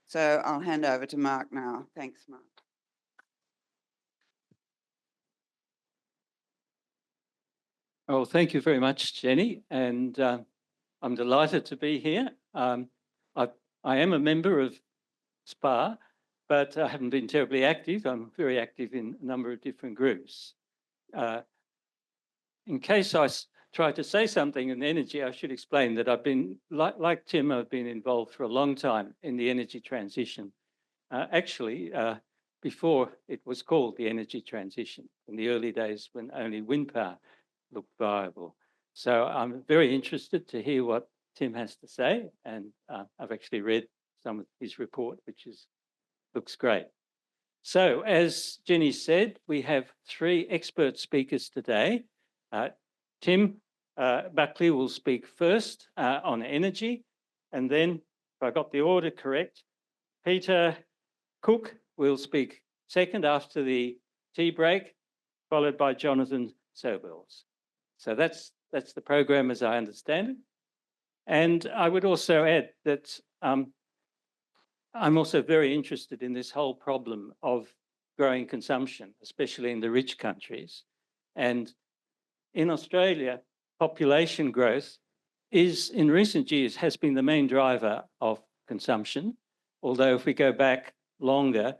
So I'll hand over to Mark now. Thanks, Mark. Well, thank you very much, Jenny, and I'm delighted to be here. I am a member of SPA, but I haven't been terribly active. I'm very active in a number of different groups. In case I try to say something in energy, I should explain that I've been, like Tim, I've been involved for a long time in the energy transition. Actually, before it was called the energy transition, in the early days when only wind power looked viable. So I'm very interested to hear what Tim has to say, and I've actually read some of his report, which looks great. So as Jenny said, we have 3 expert speakers today. Tim Buckley will speak first on energy, and then, if I got the order correct, Peter Cook will speak second after the tea break, followed by Jonathan Sobels. So that's the program as I understand it. And I would also add that I'm also very interested in this whole problem of growing consumption, especially in the rich countries. And in Australia, population growth in recent years, has been the main driver of consumption. Although if we go back longer,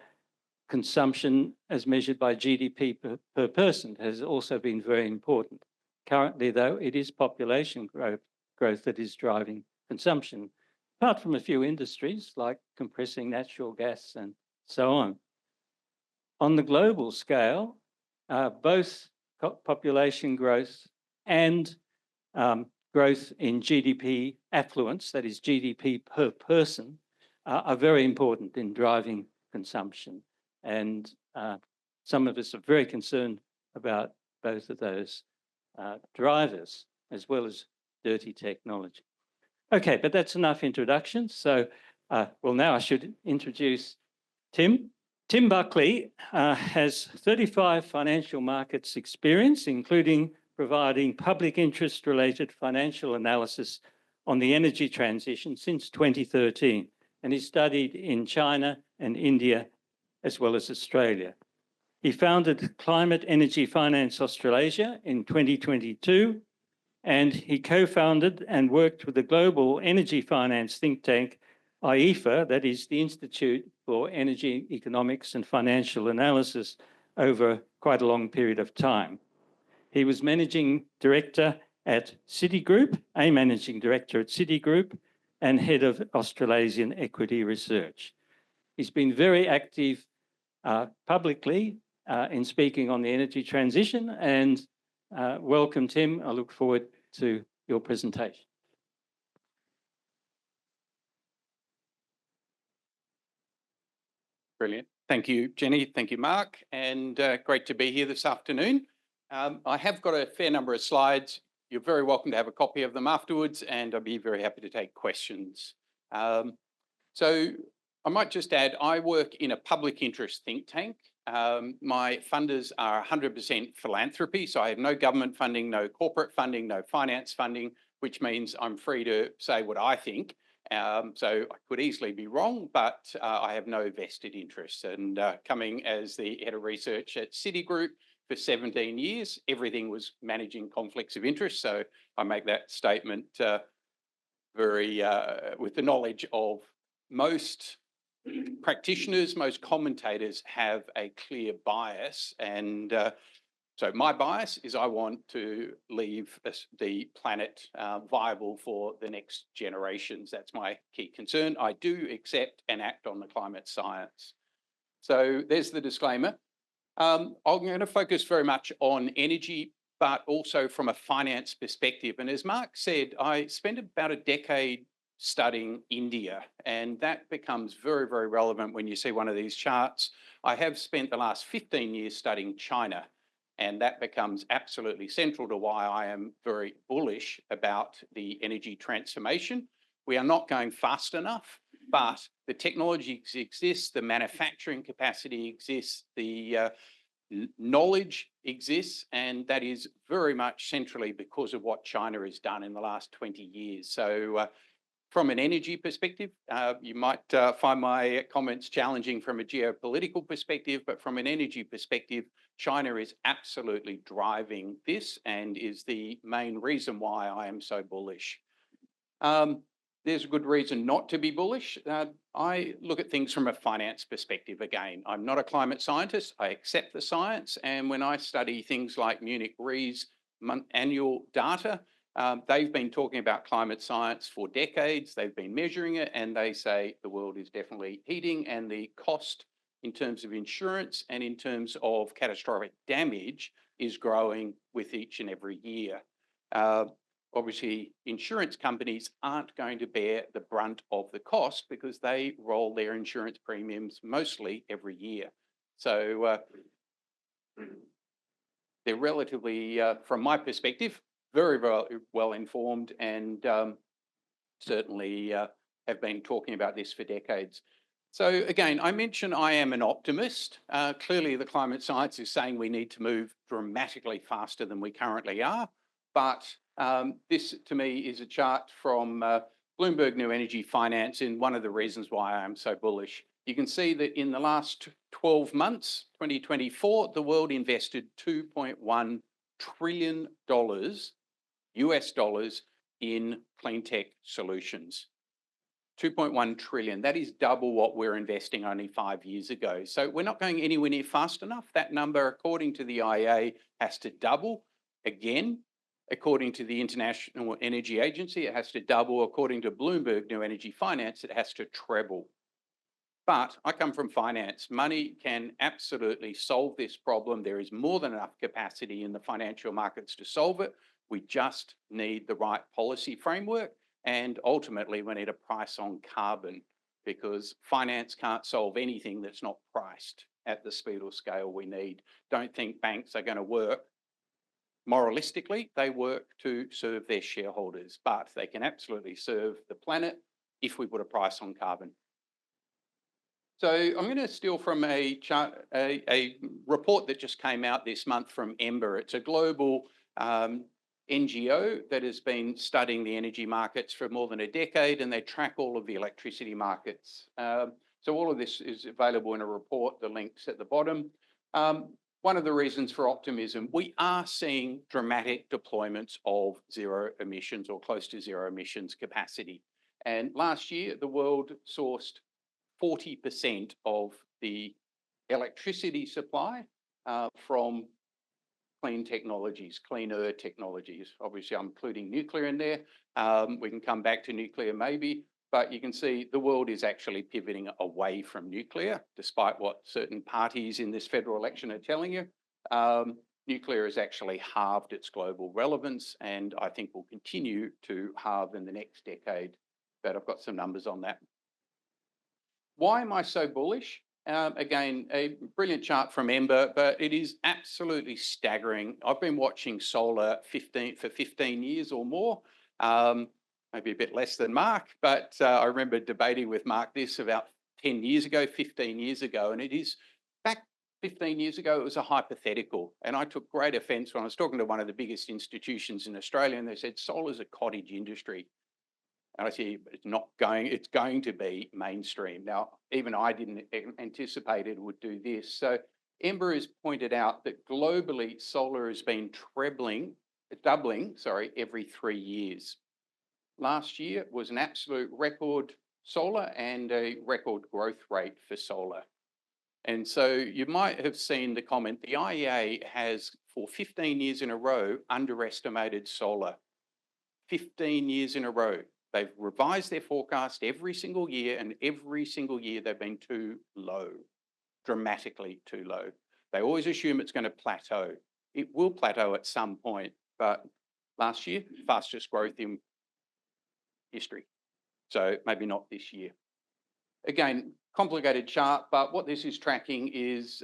consumption as measured by GDP per person has also been very important. Currently, though, it is population growth that is driving consumption, apart from a few industries like compressing natural gas and so on. On the global scale, both population growth and growth in GDP affluence, that is GDP per person, are very important in driving consumption. And some of us are very concerned about both of those drivers, as well as dirty technology. Okay, but that's enough introduction. So, well, now I should introduce Tim. Tim Buckley has 35 financial markets experience, including providing public interest-related financial analysis on the energy transition since 2013, and he studied in China and India, as well as Australia. He founded Climate Energy Finance Australasia in 2022, and he co-founded and worked with the global energy finance think tank, IEFA, that is the Institute for Energy Economics and Financial Analysis, over quite a long period of time. He was managing director at Citigroup, a managing director at Citigroup, and head of Australasian equity research. He's been very active publicly in speaking on the energy transition, and welcome, Tim. I look forward to your presentation. Brilliant. Thank you, Jenny. Thank you, Mark. And great to be here this afternoon. I have got a fair number of slides. You're very welcome to have a copy of them afterwards, and I'll be very happy to take questions. So I might just add, I work in a public interest think tank. My funders are 100% philanthropy, so I have no government funding, no corporate funding, no finance funding, which means I'm free to say what I think. So I could easily be wrong, but I have no vested interest. And coming as the head of research at Citigroup for 17 years, everything was managing conflicts of interest. So I make that statement very with the knowledge of most practitioners, most commentators have a clear bias. And so my bias is I want to leave the planet viable for the next generations. That's my key concern. I do accept and act on the climate science. So there's the disclaimer. I'm going to focus very much on energy, but also from a finance perspective. And as Mark said, I spent about a decade studying India, and that becomes very, very relevant when you see one of these charts. I have spent the last 15 years studying China, and that becomes absolutely central to why I am very bullish about the energy transformation. We are not going fast enough, but the technology exists, the manufacturing capacity exists, the knowledge exists, and that is very much centrally because of what China has done in the last 20 years. So From an energy perspective, you might find my comments challenging from a geopolitical perspective, but from an energy perspective, China is absolutely driving this and is the main reason why I am so bullish. There's a good reason not to be bullish. I look at things from a finance perspective again. I'm not a climate scientist. I accept the science. And when I study things like Munich Re's annual data, they've been talking about climate science for decades. They've been measuring it, and they say the world is definitely heating, and the cost in terms of insurance and in terms of catastrophic damage is growing with each and every year. Obviously, insurance companies aren't going to bear the brunt of the cost because they roll their insurance premiums mostly every year. So they're relatively, from my perspective, very well informed and certainly have been talking about this for decades. So again, I mentioned I am an optimist. Clearly, the climate science is saying we need to move dramatically faster than we currently are. But this, to me, is a chart from Bloomberg New Energy Finance, and one of the reasons why I am so bullish. You can see that in the last 12 months, 2024, the world invested $2.1 trillion US dollars in clean tech solutions. 2.1 trillion. That is double what we're investing only 5 years ago. So we're not going anywhere near fast enough. That number, according to the IEA, has to double again. According to the International Energy Agency, it has to double. According to Bloomberg New Energy Finance, it has to treble. But I come from finance. Money can absolutely solve this problem. There is more than enough capacity in the financial markets to solve it. We just need the right policy framework. And ultimately, we need a price on carbon, because finance can't solve anything that's not priced at the speed or scale we need. Don't think banks are going to work moralistically. They work to serve their shareholders, but they can absolutely serve the planet if we put a price on carbon. So I'm going to steal from a chart, a report that just came out this month from Ember. It's a global NGO that has been studying the energy markets for more than a decade, and they track all of the electricity markets. So all of this is available in a report, the link's at the bottom. One of the reasons for optimism, we are seeing dramatic deployments of zero emissions or close to zero emissions capacity. And last year, the world sourced 40% of the electricity supply from clean technologies, cleaner technologies. Obviously, I'm including nuclear in there. We can come back to nuclear maybe, but you can see the world is actually pivoting away from nuclear, despite what certain parties in this federal election are telling you. Nuclear has actually halved its global relevance, and I think will continue to halve in the next decade. But I've got some numbers on that. Why am I so bullish? Again, a brilliant chart from Ember, but it is absolutely staggering. I've been watching solar for 15 years or more, maybe a bit less than Mark, but I remember debating with Mark this about 10 years ago, 15 years ago, and it is back 15 years ago, it was a hypothetical. And I took great offence when I was talking to one of the biggest institutions in Australia, and they said, solar's a cottage industry. And I see it's going to be mainstream. Now, even I didn't anticipate it would do this. So Ember has pointed out that globally, solar has been doubling, every 3 years. Last year was an absolute record solar and a record growth rate for solar. And so you might have seen the comment, the IEA has for 15 years in a row underestimated solar. 15 years in a row. They've revised their forecast every single year, and every single year they've been too low, dramatically too low. They always assume it's going to plateau. It will plateau at some point, but last year, fastest growth in history. So maybe not this year. Again, complicated chart, but what this is tracking is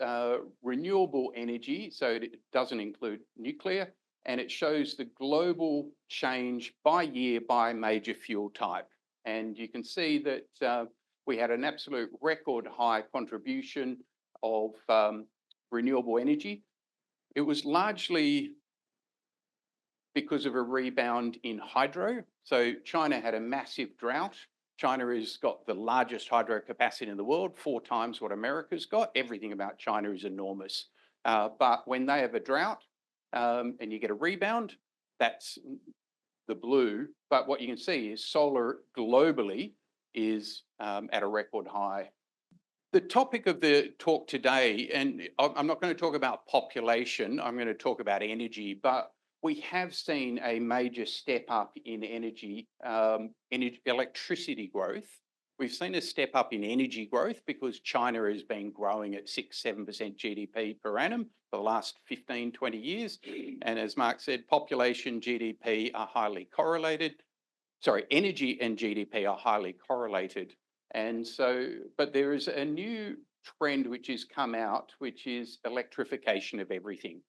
renewable energy. So it doesn't include nuclear. And it shows the global change by year by major fuel type. And you can see that we had an absolute record high contribution of renewable energy. It was largely because of a rebound in hydro. So China had a massive drought. China has got the largest hydro capacity in the world, 4 times what America's got. Everything about China is enormous. But when they have a drought and you get a rebound, that's the blue. But what you can see is solar globally is at a record high. The topic of the talk today, and I'm not going to talk about population, I'm going to talk about energy, but we have seen a major step up in energy, electricity growth. We've seen a step up in energy growth because China has been growing at 6-7% GDP per annum for the last 15, 20 years. And as Mark said, population, GDP are highly correlated. Sorry, energy and GDP are highly correlated. And so, but there is a new trend which has come out, which is electrification of everything.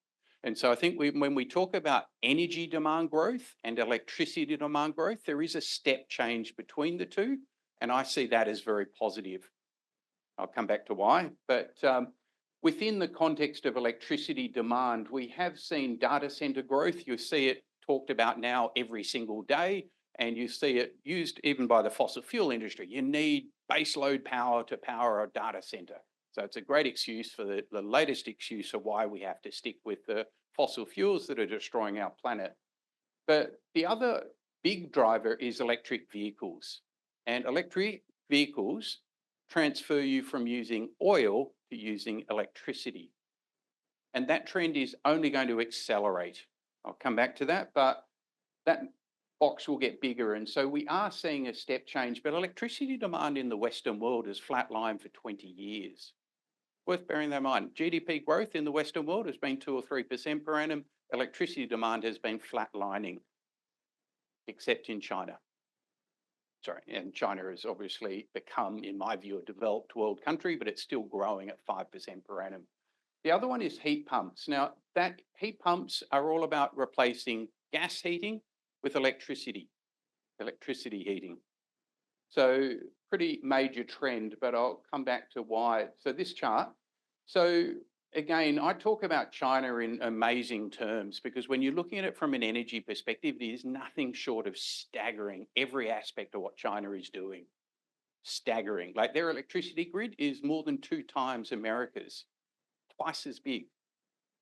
And so I think when we talk about energy demand growth and electricity demand growth, there is a step change between the two. And I see that as very positive. I'll come back to why. But within the context of electricity demand, we have seen data center growth. You see it talked about now every single day. And you see it used even by the fossil fuel industry. You need baseload power to power a data center. So it's a great excuse for the latest excuse of why we have to stick with the fossil fuels that are destroying our planet. But the other big driver is electric vehicles. And electric vehicles transfer you from using oil to using electricity. And that trend is only going to accelerate. I'll come back to that, but that box will get bigger. And so we are seeing a step change, but electricity demand in the Western world has flatlined for 20 years. Worth bearing that in mind. GDP growth in the Western world has been 2 or 3% per annum. Electricity demand has been flatlining, except in China. Sorry, and China has obviously become, in my view, a developed world country, but it's still growing at 5% per annum. The other one is heat pumps. Now, that heat pumps are all about replacing gas heating with electricity heating. So pretty major trend, but I'll come back to why. So this chart. So again, I talk about China in amazing terms because when you're looking at it from an energy perspective, it is nothing short of staggering every aspect of what China is doing. Staggering. Like their electricity grid is more than 2 times America's, twice as big.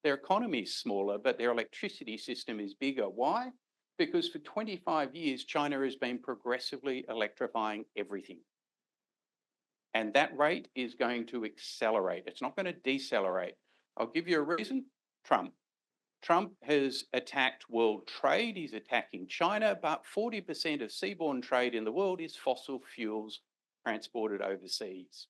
Their economy is smaller, but their electricity system is bigger. Why? Because for 25 years, China has been progressively electrifying everything. And that rate is going to accelerate. It's not going to decelerate. I'll give you a reason. Trump. Trump has attacked world trade. He's attacking China, but 40% of seaborne trade in the world is fossil fuels transported overseas.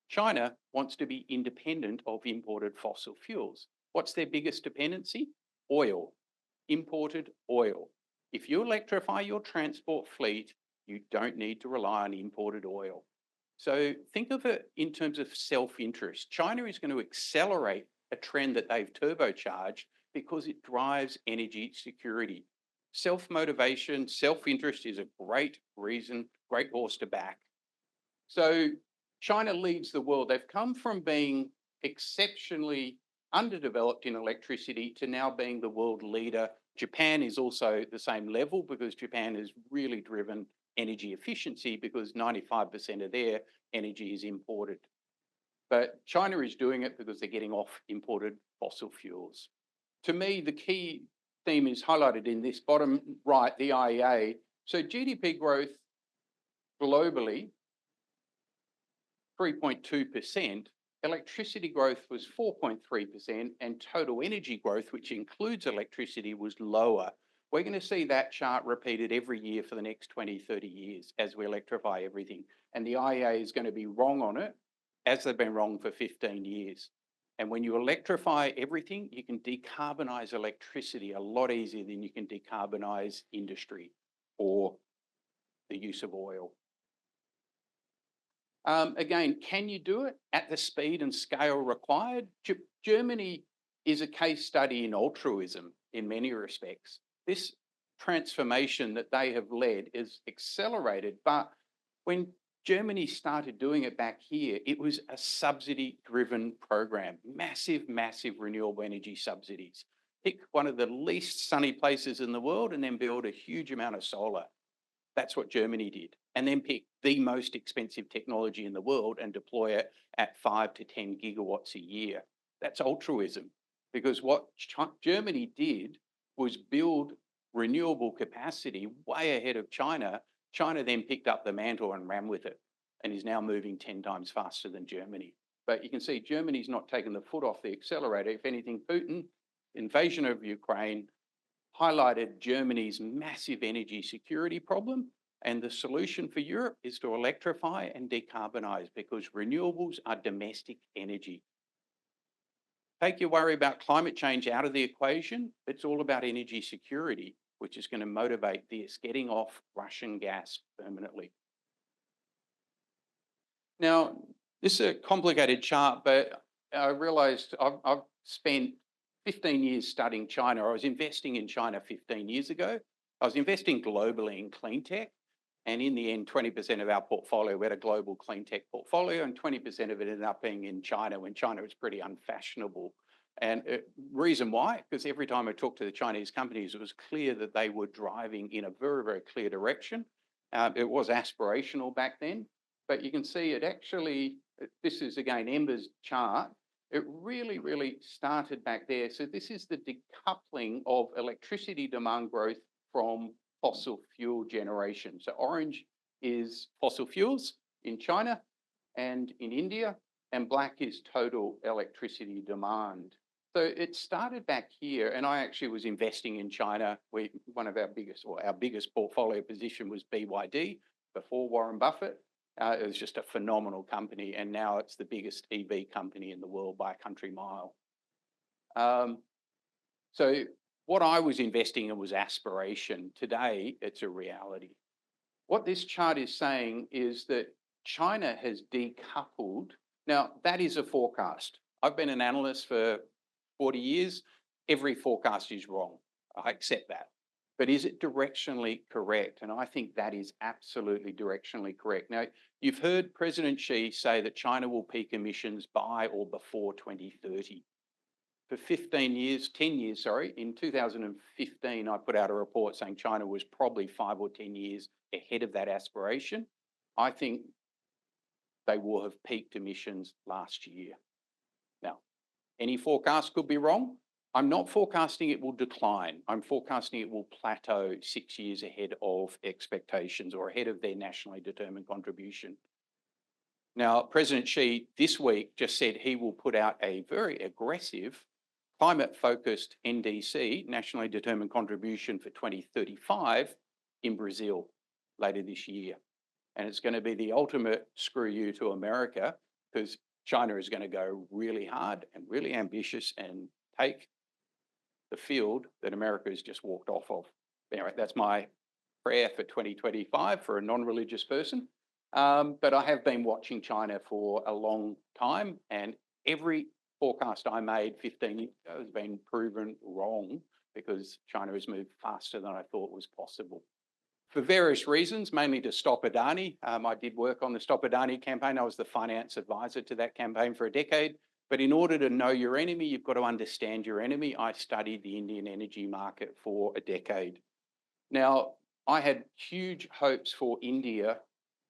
China wants to be independent of imported fossil fuels. What's their biggest dependency? Oil. Imported oil. If you electrify your transport fleet, you don't need to rely on imported oil. So think of it in terms of self-interest. China is going to accelerate a trend that they've turbocharged because it drives energy security. Self-motivation, self-interest is a great reason, great horse to back. So China leads the world. They've come from being exceptionally underdeveloped in electricity to now being the world leader. Japan is also the same level because Japan has really driven energy efficiency because 95% of their energy is imported. But China is doing it because they're getting off imported fossil fuels. To me, the key theme is highlighted in this bottom right, the IEA. So GDP growth globally, 3.2%. Electricity growth was 4.3% and total energy growth, which includes electricity, was lower. We're going to see that chart repeated every year for the next 20, 30 years as we electrify everything. And the IEA is going to be wrong on it, as they've been wrong for 15 years. And when you electrify everything, you can decarbonize electricity a lot easier than you can decarbonize industry or the use of oil. Again, can you do it at the speed and scale required? Germany is a case study in altruism in many respects. This transformation that they have led is accelerated, but when Germany started doing it back here, it was a subsidy-driven program, massive, massive renewable energy subsidies. pick one of the least sunny places in the world and then build a huge amount of solar. That's what Germany did. And then pick the most expensive technology in the world and deploy it at 5 to 10 gigawatts a year. That's altruism, because what Germany did was build renewable capacity way ahead of China. China then picked up the mantle and ran with it and is now moving 10 times faster than Germany. But you can see Germany's not taken the foot off the accelerator. If anything, Putin, invasion of Ukraine, highlighted Germany's massive energy security problem. And the solution for Europe is to electrify and decarbonize, because renewables are domestic energy. Take your worry about climate change out of the equation. It's all about energy security, which is going to motivate this getting off Russian gas permanently. Now, this is a complicated chart, but I realized I've spent 15 years studying China. I was investing in China 15 years ago. I was investing globally in clean tech. And in the end, 20% of our portfolio, we had a global clean tech portfolio, and 20% of it ended up being in China when China was pretty unfashionable. And reason why? Because every time I talked to the Chinese companies, it was clear that they were driving in a very, very clear direction. It was aspirational back then, but you can see it actually, this is again Ember's chart. It really, really started back there. So this is the decoupling of electricity demand growth from fossil fuel generation. So orange is fossil fuels in China and in India, and black is total electricity demand. So it started back here, and I actually was investing in China. One of our biggest portfolio position was BYD before Warren Buffett. It was just a phenomenal company, and now it's the biggest EV company in the world by a country mile. So what I was investing in was aspiration. Today, it's a reality. What this chart is saying is that China has decoupled. Now, that is a forecast. I've been an analyst for 40 years. Every forecast is wrong. I accept that. But is it directionally correct? And I think that is absolutely directionally correct. Now, you've heard President Xi say that China will peak emissions by or before 2030. For 10 years, in 2015, I put out a report saying China was probably 5 or 10 years ahead of that aspiration. I think they will have peaked emissions last year. Now, any forecast could be wrong. I'm not forecasting it will decline. I'm forecasting it will plateau 6 years ahead of expectations or ahead of their nationally determined contribution. Now, President Xi this week just said he will put out a very aggressive climate-focused NDC, nationally determined contribution for 2035 in Brazil later this year. And it's going to be the ultimate screw you to America, because China is going to go really hard and really ambitious and take the field that America has just walked off of. Anyway, that's my prayer for 2025 for a non-religious person. But I have been watching China for a long time, and every forecast I made 15 years ago has been proven wrong, because China has moved faster than I thought was possible. For various reasons, mainly to stop Adani. I did work on the Stop Adani campaign. I was the finance advisor to that campaign for a decade. But in order to know your enemy, you've got to understand your enemy. I studied the Indian energy market for a decade. Now, I had huge hopes for India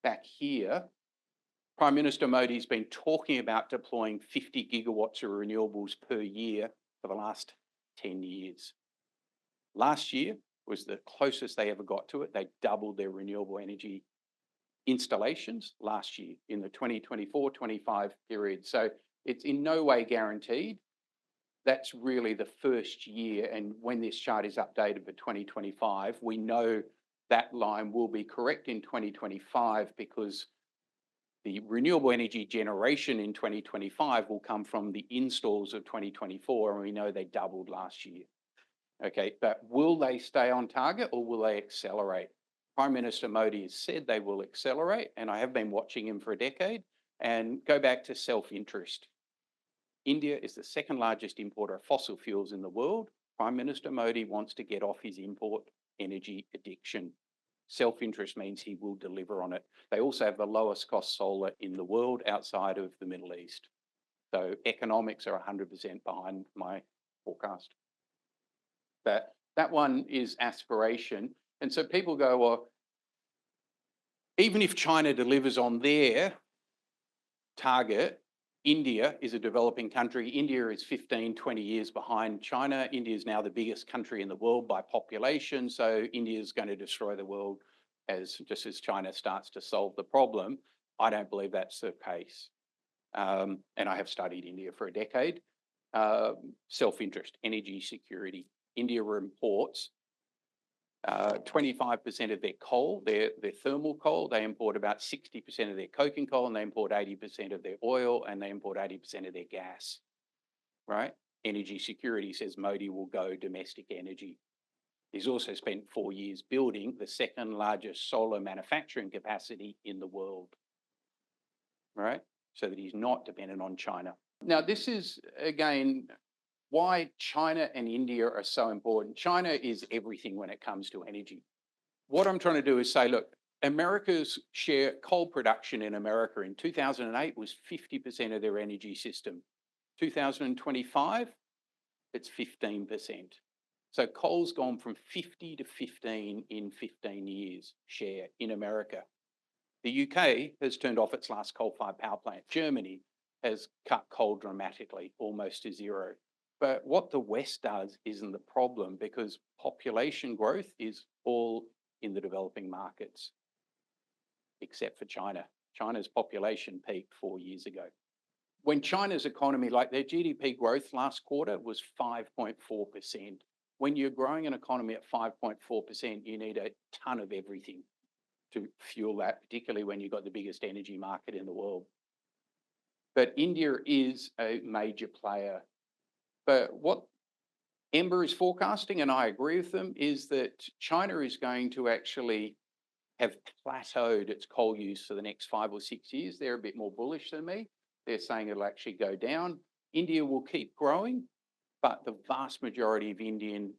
back here. Prime Minister Modi's been talking about deploying 50 gigawatts of renewables per year for the last 10 years. Last year was the closest they ever got to it. They doubled their renewable energy installations last year in the 2024-25 period. So it's in no way guaranteed. That's really the first year. And when this chart is updated for 2025, we know that line will be correct in 2025, because the renewable energy generation in 2025 will come from the installs of 2024, and we know they doubled last year. Okay, but will they stay on target or will they accelerate? Prime Minister Modi has said they will accelerate, and I have been watching him for a decade. And go back to self-interest. India is the second largest importer of fossil fuels in the world. Prime Minister Modi wants to get off his import energy addiction. Self-interest means he will deliver on it. They also have the lowest cost solar in the world outside of the Middle East. So economics are 100% behind my forecast. But that one is aspiration. And so people go, well, even if China delivers on their target, India is a developing country. India is 15, 20 years behind China. India is now the biggest country in the world by population. So India is going to destroy the world just as China starts to solve the problem. I don't believe that's the case. And I have studied India for a decade. Self-interest, energy security. India imports 25% of their coal, their thermal coal. They import about 60% of their coking coal, and they import 80% of their oil, and they import 80% of their gas, right? Energy security says Modi will go domestic energy. He's also spent 4 years building the second largest solar manufacturing capacity in the world, right? So that he's not dependent on China. Now, this is, again, why China and India are so important. China is everything when it comes to energy. What I'm trying to do is say, look, America's share coal production in America in 2008 was 50% of their energy system. 2025, it's 15%. So coal's gone from 50 to 15 in 15 years share in America. The UK has turned off its last coal-fired power plant. Germany has cut coal dramatically, almost to zero. But what the West does isn't the problem, because population growth is all in the developing markets, except for China. China's population peaked 4 years ago. When China's economy, like their GDP growth last quarter was 5.4%. When you're growing an economy at 5.4%, you need a ton of everything to fuel that, particularly when you've got the biggest energy market in the world. But India is a major player. But what Ember is forecasting, and I agree with them, is that China is going to actually have plateaued its coal use for the next 5 or 6 years. They're a bit more bullish than me. They're saying it'll actually go down. India will keep growing, but the vast majority of Indian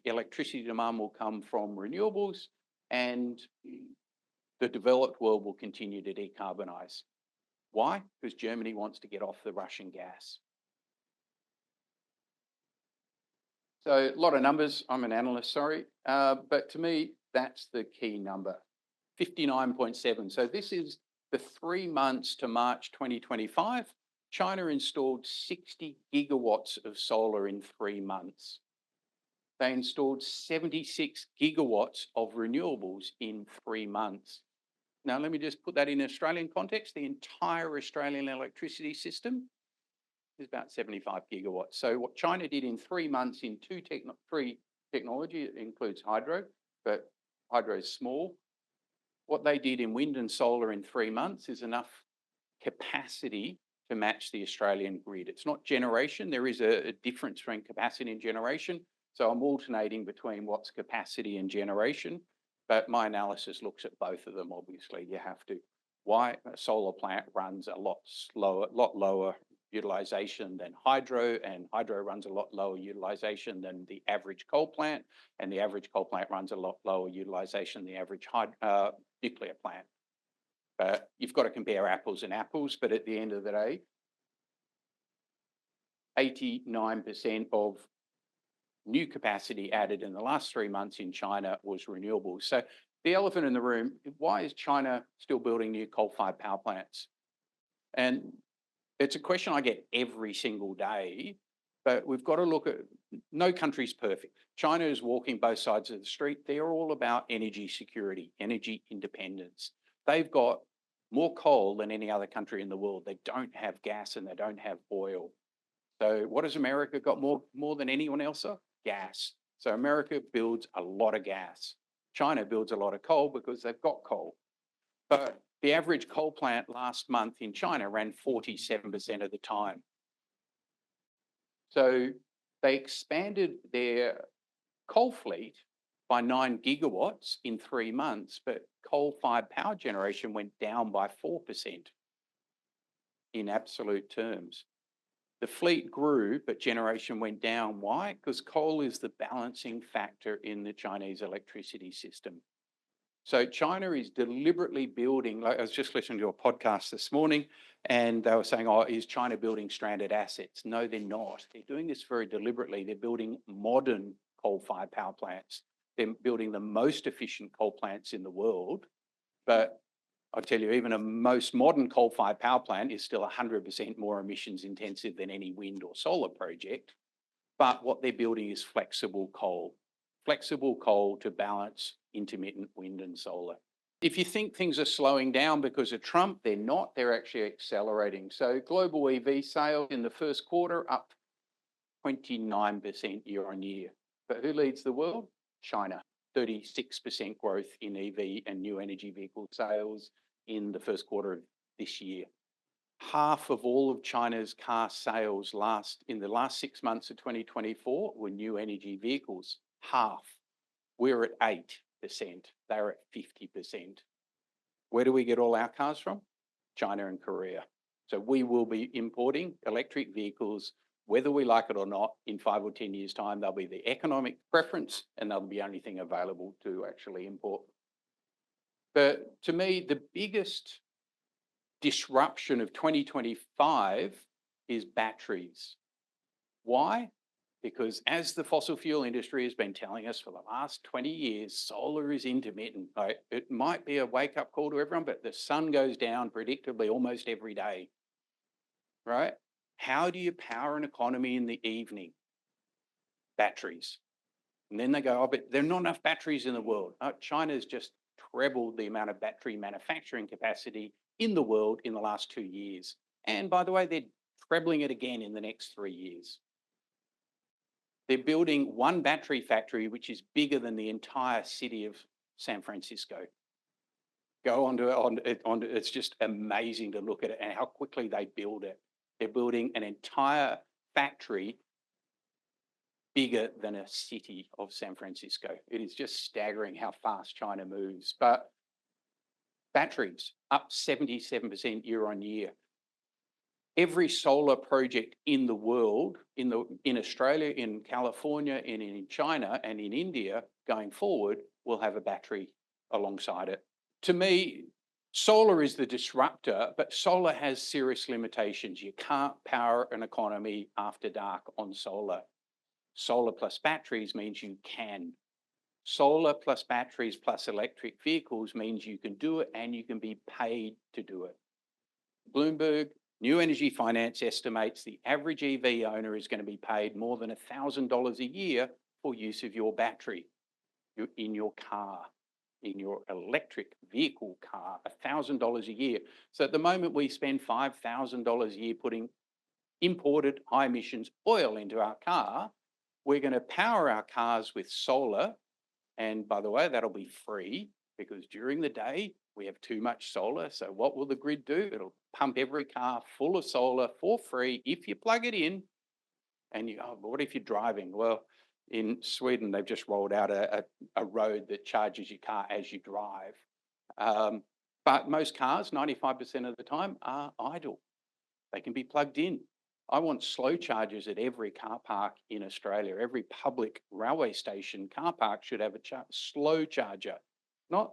electricity demand will come from renewables, and the developed world will continue to decarbonize. Why? Because Germany wants to get off the Russian gas. So a lot of numbers. I'm an analyst, sorry. But to me, that's the key number, 59.7. So this is the 3 months to March 2025. China installed 60 gigawatts of solar in 3 months. They installed 76 gigawatts of renewables in 3 months. Now, let me just put that in Australian context. The entire Australian electricity system is about 75 gigawatts. So what China did in 3 months in three technology, it includes hydro, but hydro is small. What they did in wind and solar in 3 months is enough capacity to match the Australian grid. It's not generation. There is a difference between capacity and generation. So I'm alternating between what's capacity and generation, but my analysis looks at both of them. Obviously, you have to. Why? A solar plant runs a lot lower utilization than hydro, and hydro runs a lot lower utilization than the average coal plant, and the average coal plant runs a lot lower utilization than the average nuclear plant. You've got to compare apples and apples, but at the end of the day, 89% of new capacity added in the last 3 months in China was renewables. So the elephant in the room, why is China still building new coal-fired power plants? And it's a question I get every single day, but we've got to look at, no country's perfect. China is walking both sides of the street. They're all about energy security, energy independence. They've got more coal than any other country in the world. They don't have gas and they don't have oil. So what has America got more than anyone else? Gas. So America builds a lot of gas. China builds a lot of coal because they've got coal. But the average coal plant last month in China ran 47% of the time. So they expanded their coal fleet by 9 gigawatts in 3 months, but coal-fired power generation went down by 4% in absolute terms. The fleet grew, but generation went down. Why? Because coal is the balancing factor in the Chinese electricity system. So China is deliberately building, like I was just listening to a podcast this morning, and they were saying, oh, is China building stranded assets? No, they're not. They're doing this very deliberately. They're building modern coal-fired power plants. They're building the most efficient coal plants in the world. But I'll tell you, even a most modern coal-fired power plant is still 100% more emissions intensive than any wind or solar project. But what they're building is flexible coal to balance intermittent wind and solar. If you think things are slowing down because of Trump, they're not, they're actually accelerating. So global EV sales in the first quarter up 29% year on year. But who leads the world? China. 36% growth in EV and new energy vehicle sales in the first quarter of this year. Half of all of China's car sales in the last 6 months of 2024 were new energy vehicles. Half. We're at 8%. They're at 50%. Where do we get all our cars from? China and Korea. So we will be importing electric vehicles, whether we like it or not. In 5 or 10 years' time, they'll be the economic preference and they'll be the only thing available to actually import. But to me, the biggest disruption of 2025 is batteries. Why? Because as the fossil fuel industry has been telling us for the last 20 years, solar is intermittent. Right? It might be a wake-up call to everyone, but the sun goes down predictably almost every day. Right? How do you power an economy in the evening? Batteries. And then they go, oh, but there are not enough batteries in the world. China's just trebled the amount of battery manufacturing capacity in the world in the last 2 years. And by the way, they're trebling it again in the next 3 years. They're building one battery factory, which is bigger than the entire city of San Francisco. Go on it's just amazing to look at it and how quickly they build it. They're building an entire factory bigger than a city of San Francisco. It is just staggering how fast China moves. But batteries up 77% year on year. Every solar project in the world, in Australia, in California, and in China, and in India going forward, will have a battery alongside it. To me, solar is the disruptor, but solar has serious limitations. You can't power an economy after dark on solar. Solar plus batteries means you can. Solar plus batteries plus electric vehicles means you can do it and you can be paid to do it. Bloomberg New Energy Finance estimates the average EV owner is going to be paid more than $1,000 a year for use of your battery in your car, in your electric vehicle car, $1,000 a year. So at the moment, we spend $5,000 a year putting imported high emissions oil into our car. We're going to power our cars with solar. And by the way, that'll be free because during the day, we have too much solar. So what will the grid do? It'll pump every car full of solar for free if you plug it in. And you go, oh, but what if you're driving? Well, in Sweden, they've just rolled out a road that charges your car as you drive. But most cars, 95% of the time, are idle. They can be plugged in. I want slow chargers at every car park in Australia. Every public railway station car park should have a slow charger, not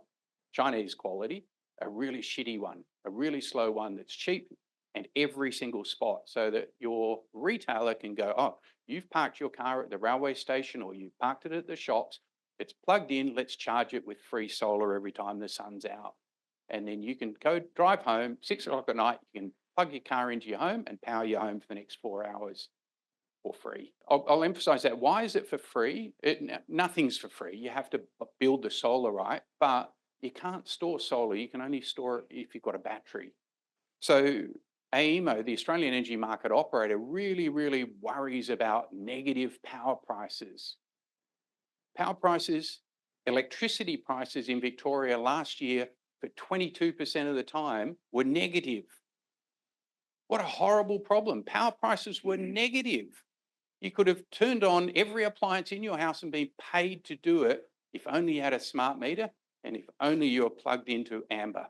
Chinese quality, a really shitty one, a really slow one that's cheap, and every single spot so that your retailer can go, oh, you've parked your car at the railway station or you've parked it at the shops, it's plugged in, let's charge it with free solar every time the sun's out. And then you can go drive home, 6 o'clock at night, you can plug your car into your home and power your home for the next 4 hours for free. I'll emphasize that. Why is it for free? Nothing's for free. You have to build the solar right, but you can't store solar. You can only store it if you've got a battery. So AEMO, the Australian Energy Market Operator, really, really worries about negative power prices. Power prices, electricity prices in Victoria last year for 22% of the time were negative. What a horrible problem. Power prices were negative. You could have turned on every appliance in your house and been paid to do it if only you had a smart meter and if only you were plugged into Amber.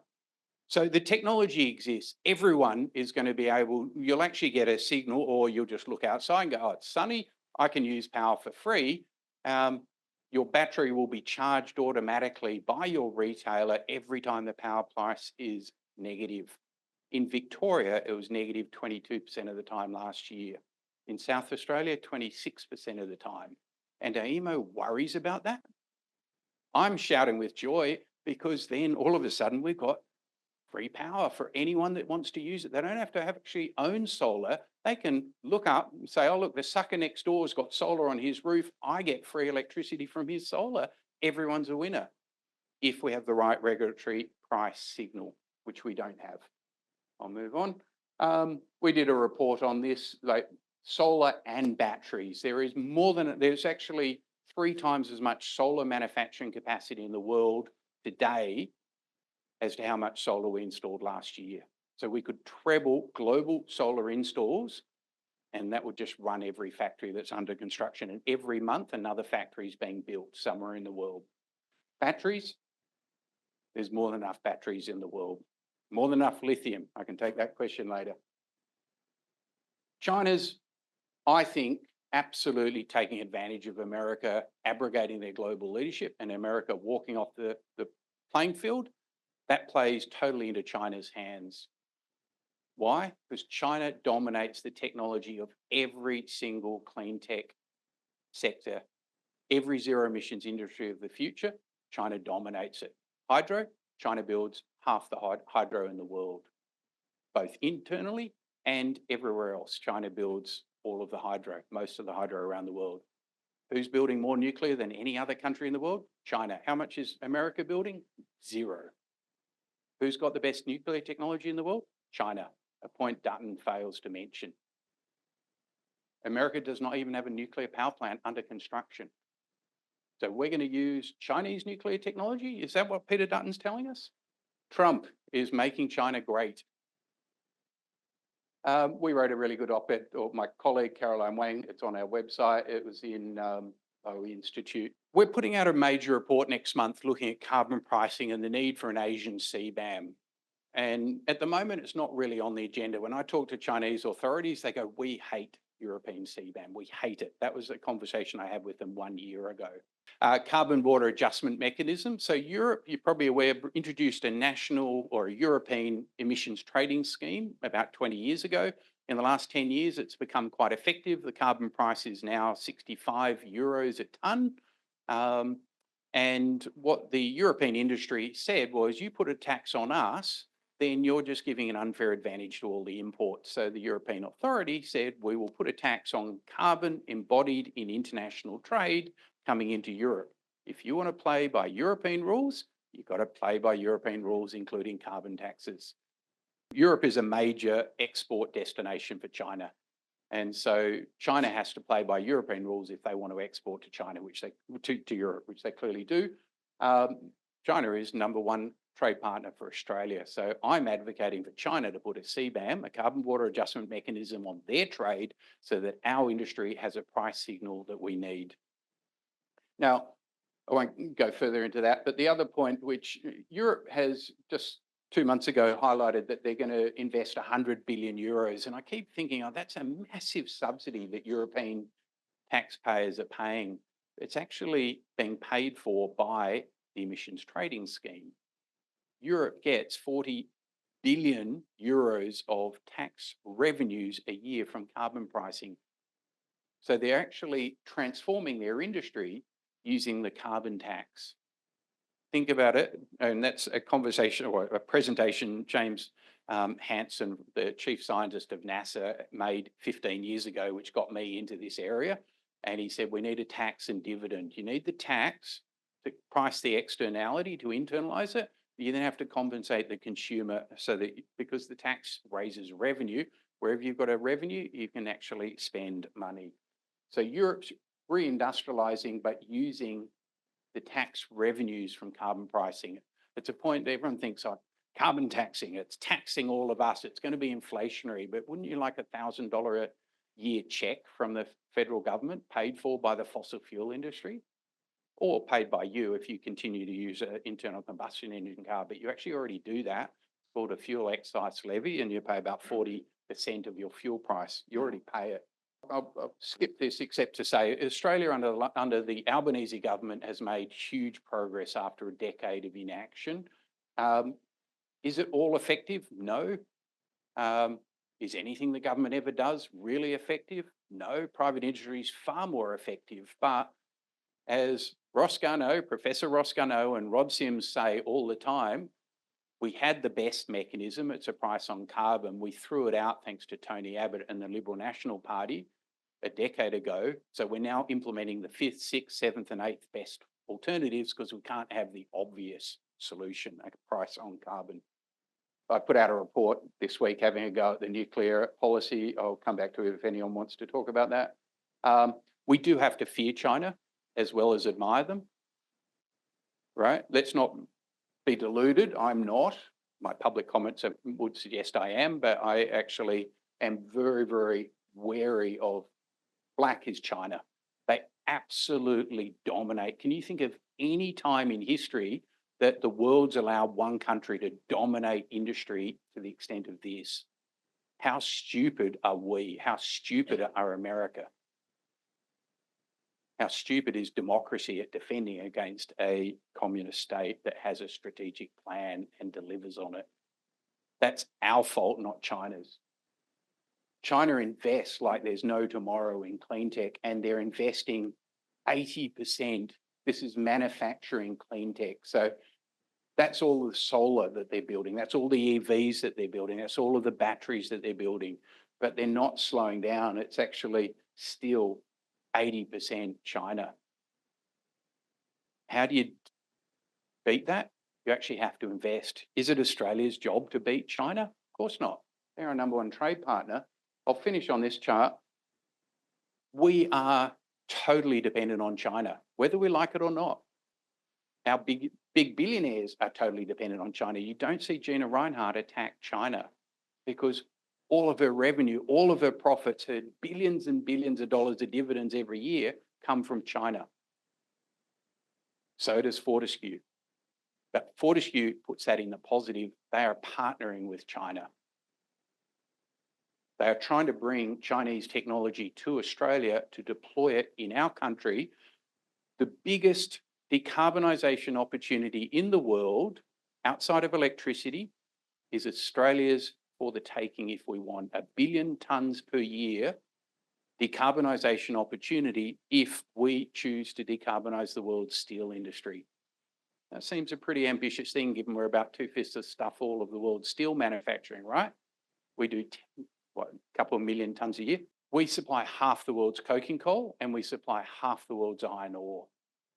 So the technology exists. Everyone is going to be able, you'll actually get a signal or you'll just look outside and go, oh, it's sunny, I can use power for free. Your battery will be charged automatically by your retailer every time the power price is negative. In Victoria, it was negative 22% of the time last year. In South Australia, 26% of the time. and AEMO worries about that, I'm shouting with joy because then all of a sudden we've got free power for anyone that wants to use it. They don't have to actually own solar. They can look up and say, oh, look, the sucker next door's got solar on his roof. I get free electricity from his solar. Everyone's a winner if we have the right regulatory price signal, which we don't have. I'll move on. We did a report on this, like solar and batteries. There's actually 3 times as much solar manufacturing capacity in the world today as to how much solar we installed last year. So we could treble global solar installs, and that would just run every factory that's under construction. And every month, another factory is being built somewhere in the world. Batteries, there's more than enough batteries in the world. More than enough lithium. I can take that question later. China's, I think, absolutely taking advantage of America abrogating their global leadership and America walking off the playing field. That plays totally into China's hands. Why? Because China dominates the technology of every single clean tech sector. Every zero emissions industry of the future, China dominates it. Hydro, China builds half the hydro in the world, both internally and everywhere else. China builds all of the hydro, most of the hydro around the world. Who's building more nuclear than any other country in the world? China. How much is America building? 0. Who's got the best nuclear technology in the world? China, a point Dutton fails to mention. America does not even have a nuclear power plant under construction. So we're going to use Chinese nuclear technology? Is that what Peter Dutton's telling us? Trump is making China great. We wrote a really good op-ed, or my colleague Caroline Wang, it's on our website. It was in Institute. We're putting out a major report next month looking at carbon pricing and the need for an Asian CBAM. And at the moment, it's not really on the agenda. When I talk to Chinese authorities, they go, we hate European CBAM. We hate it. That was a conversation I had with them 1 year ago. Carbon border adjustment mechanism. So Europe, you're probably aware, introduced a national or a European emissions trading scheme about 20 years ago. In the last 10 years, it's become quite effective. The carbon price is now 65 euros a tonne. And what the European industry said was, you put a tax on us, then you're just giving an unfair advantage to all the imports. So the European authority said, we will put a tax on carbon embodied in international trade coming into Europe. If you want to play by European rules, you've got to play by European rules, including carbon taxes. Europe is a major export destination for China. And so China has to play by European rules if they want to export to China, to Europe, which they clearly do. China is #1 trade partner for Australia. So I'm advocating for China to put a CBAM, a carbon border adjustment mechanism, on their trade so that our industry has a price signal that we need. Now, I won't go further into that, but the other point, which Europe has just 2 months ago highlighted that they're going to invest 100 billion euros. And I keep thinking, oh, that's a massive subsidy that European taxpayers are paying. It's actually being paid for by the emissions trading scheme. Europe gets 40 billion euros of tax revenues a year from carbon pricing. So they're actually transforming their industry using the carbon tax. Think about it, and that's a conversation or a presentation James Hansen, the chief scientist of NASA, made 15 years ago, which got me into this area. And he said, we need a tax and dividend. You need the tax to price the externality, to internalize it. You then have to compensate the consumer so that, because the tax raises revenue, wherever you've got a revenue, you can actually spend money. So Europe's reindustrializing, but using the tax revenues from carbon pricing. It's a point that everyone thinks, oh, carbon taxing, it's taxing all of us, it's going to be inflationary, but wouldn't you like $1,000 a year check from the federal government paid for by the fossil fuel industry? Or paid by you if you continue to use an internal combustion engine car, but you actually already do that. It's called a fuel excise levy, and you pay about 40% of your fuel price. You already pay it. I'll skip this except to say Australia under the Albanese government has made huge progress after a decade of inaction. Is it all effective? No. Is anything the government ever does really effective? No. Private industry is far more effective, but as Professor Ross Garneau and Rod Sims say all the time, we had the best mechanism. It's a price on carbon. We threw it out thanks to Tony Abbott and the Liberal National Party a decade ago. So we're now implementing the 5th, 6th, 7th and 8th best alternatives because we can't have the obvious solution, a price on carbon. I put out a report this week having a go at the nuclear policy. I'll come back to it if anyone wants to talk about that. We do have to fear China as well as admire them, right? Let's not be deluded. I'm not. My public comments would suggest I am, but I actually am very, very wary of black is China. They absolutely dominate. Can you think of any time in history that the world's allowed one country to dominate industry to the extent of this? How stupid are we? How stupid are America? How stupid is democracy at defending against a communist state that has a strategic plan and delivers on it? That's our fault, not China's. China invests like there's no tomorrow in clean tech, and they're investing 80%. This is manufacturing clean tech. So that's all the solar that they're building. That's all the EVs that they're building. That's all of the batteries that they're building. But they're not slowing down. It's actually still 80% China. How do you beat that? You actually have to invest. Is it Australia's job to beat China? Of course not. They're our #1 trade partner. I'll finish on this chart. We are totally dependent on China, whether we like it or not. Our big billionaires are totally dependent on China. You don't see Gina Rinehart attack China because all of her revenue, all of her profits, her billions and billions of dollars of dividends every year come from China. So does Fortescue. But Fortescue puts that in the positive. They are partnering with China. They are trying to bring Chinese technology to Australia to deploy it in our country. The biggest decarbonisation opportunity in the world outside of electricity is Australia's for the taking if we want 1 billion tonnes per year decarbonisation opportunity if we choose to decarbonise the world's steel industry. That seems a pretty ambitious thing given we're about 2/5 of stuff all of the world's steel manufacturing, right? We do a couple of million tonnes a year. We supply half the world's coking coal and we supply half the world's iron ore.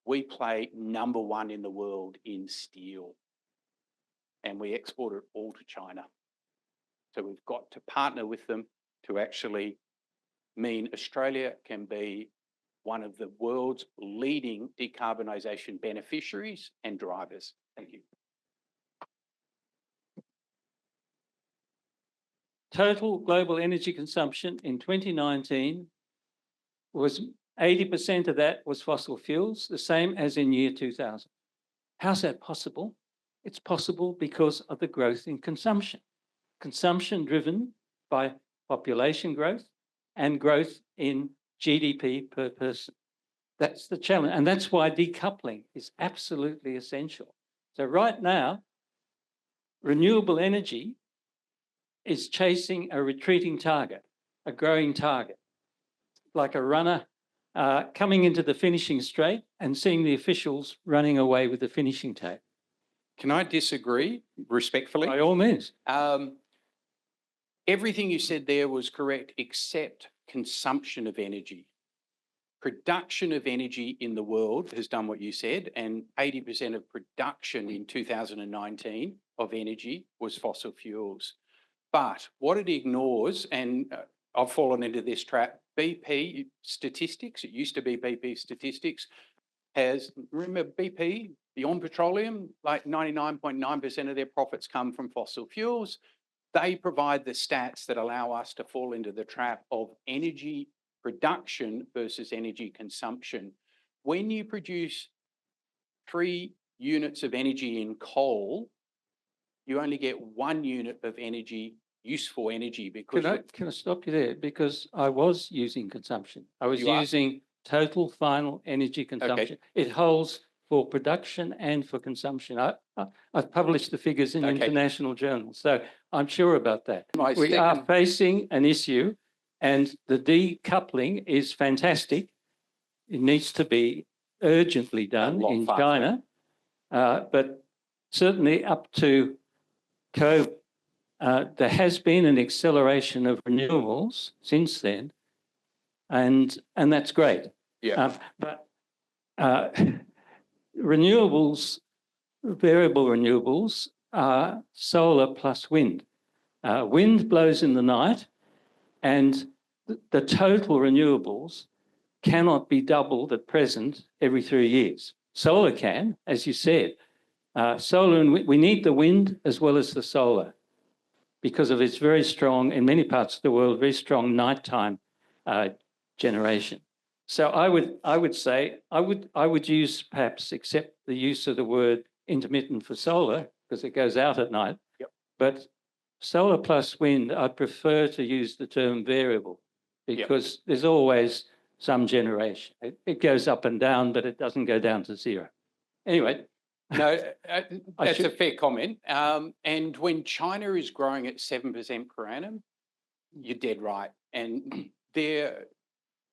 We play #1 in the world in steel and we export it all to China. So we've got to partner with them to actually mean Australia can be one of the world's leading decarbonisation beneficiaries and drivers. Thank you. Total global energy consumption in 2019 was 80% of that was fossil fuels, the same as in year 2000. How's that possible? It's possible because of the growth in consumption. Consumption driven by population growth and growth in GDP per person. That's the challenge. And that's why decoupling is absolutely essential. So right now, renewable energy is chasing a retreating target, a growing target, like a runner coming into the finishing straight and seeing the officials running away with the finishing tape. Can I disagree respectfully? By all means. Everything you said there was correct, except consumption of energy. Production of energy in the world has done what you said, and 80% of production in 2019 of energy was fossil fuels. But what it ignores, and I've fallen into this trap, BP statistics, it used to be BP statistics, remember BP, Beyond Petroleum, like 99.9% of their profits come from fossil fuels. They provide the stats that allow us to fall into the trap of energy production versus energy consumption. When you produce 3 units of energy in coal, you only get 1 unit of energy, useful energy, because... Can I stop you there? Because I was using consumption. I was using total final energy consumption. Okay. It holds for production and for consumption. I've published the figures in international journals, so I'm sure about that. We are facing an issue, and the decoupling is fantastic. It needs to be urgently done lot in faster. China, but certainly up to COVID, there has been an acceleration of renewables since then, and that's great. Yeah. But renewables, variable renewables, are solar plus wind. Wind blows in the night, and the total renewables cannot be doubled at present every 3 years. Solar can, as you said. Solar, and we need the wind as well as the solar because of its very strong, in many parts of the world, very strong nighttime generation. So I would say I would use, perhaps accept the use of the word intermittent for solar because it goes out at night. Yep. But solar plus wind, I prefer to use the term variable because there's always some generation. It goes up and down, but it doesn't go down to zero. Anyway. No, that's a fair comment. And when China is growing at 7% per annum, you're dead right. And their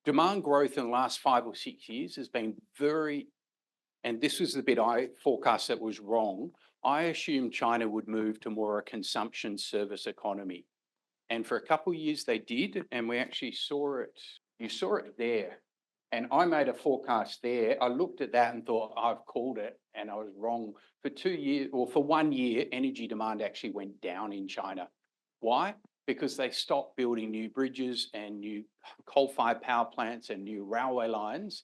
demand growth in the last 5 or 6 years has been and this was the bit I forecast that was wrong. I assumed China would move to more a consumption service economy. And for a couple of years they did, and we actually saw it. You saw it there. And I made a forecast there. I looked at that and thought, I've called it, and I was wrong. For 2 years, or for 1 year, energy demand actually went down in China. Why? Because they stopped building new bridges and new coal-fired power plants and new railway lines.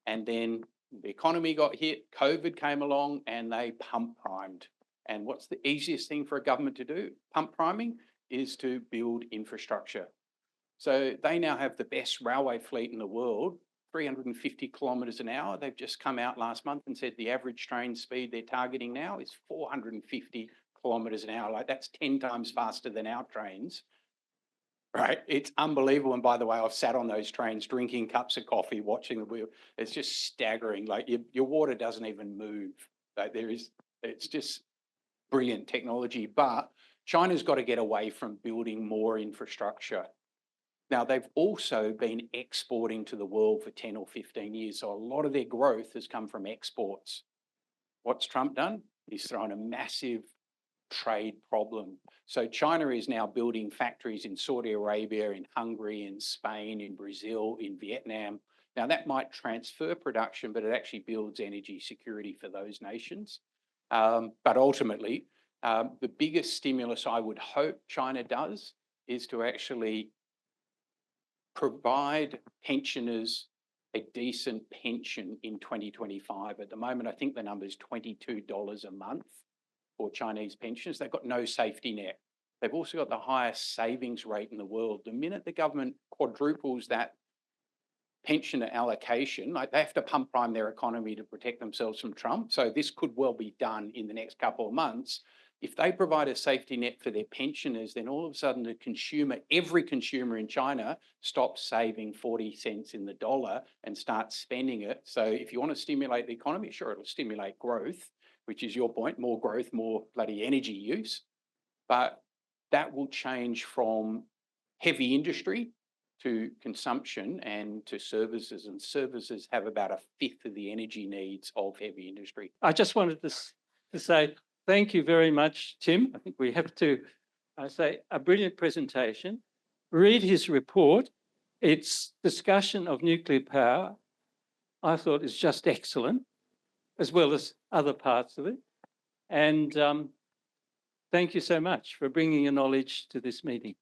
And then the economy got hit, COVID came along, and they pump primed. And what's the easiest thing for a government to do? Pump priming is to build infrastructure. So they now have the best railway fleet in the world, 350 kilometres an hour. They've just come out last month and said the average train speed they're targeting now is 450 kilometres an hour. Like, that's 10 times faster than our trains. Right? It's unbelievable. And by the way, I've sat on those trains drinking cups of coffee, watching the wheel. It's just staggering. Like, your water doesn't even move. Like, it's just brilliant technology. But China's got to get away from building more infrastructure. Now, they've also been exporting to the world for 10 or 15 years. So a lot of their growth has come from exports. What's Trump done? He's thrown a massive trade problem. So China is now building factories in Saudi Arabia, in Hungary, in Spain, in Brazil, in Vietnam. Now, that might transfer production, but it actually builds energy security for those nations. But ultimately, the biggest stimulus I would hope China does is to actually provide pensioners a decent pension in 2025. At the moment, I think the number is $22 a month for Chinese pensioners. They've got no safety net. They've also got the highest savings rate in the world. The minute the government quadruples that pensioner allocation, like, they have to pump prime their economy to protect themselves from Trump. So this could well be done in the next couple of months. If they provide a safety net for their pensioners, then all of a sudden the consumer, every consumer in China, stops saving 40 cents in the dollar and starts spending it. So if you want to stimulate the economy, sure, it'll stimulate growth, which is your point, more growth, more bloody energy use. But that will change from heavy industry to consumption and to services. And services have about a fifth of the energy needs of heavy industry. I just wanted to say thank you very much, Tim. I think we have to say a brilliant presentation. Read his report. Its discussion of nuclear power, I thought, is just excellent, as well as other parts of it. And thank you so much for bringing your knowledge to this meeting.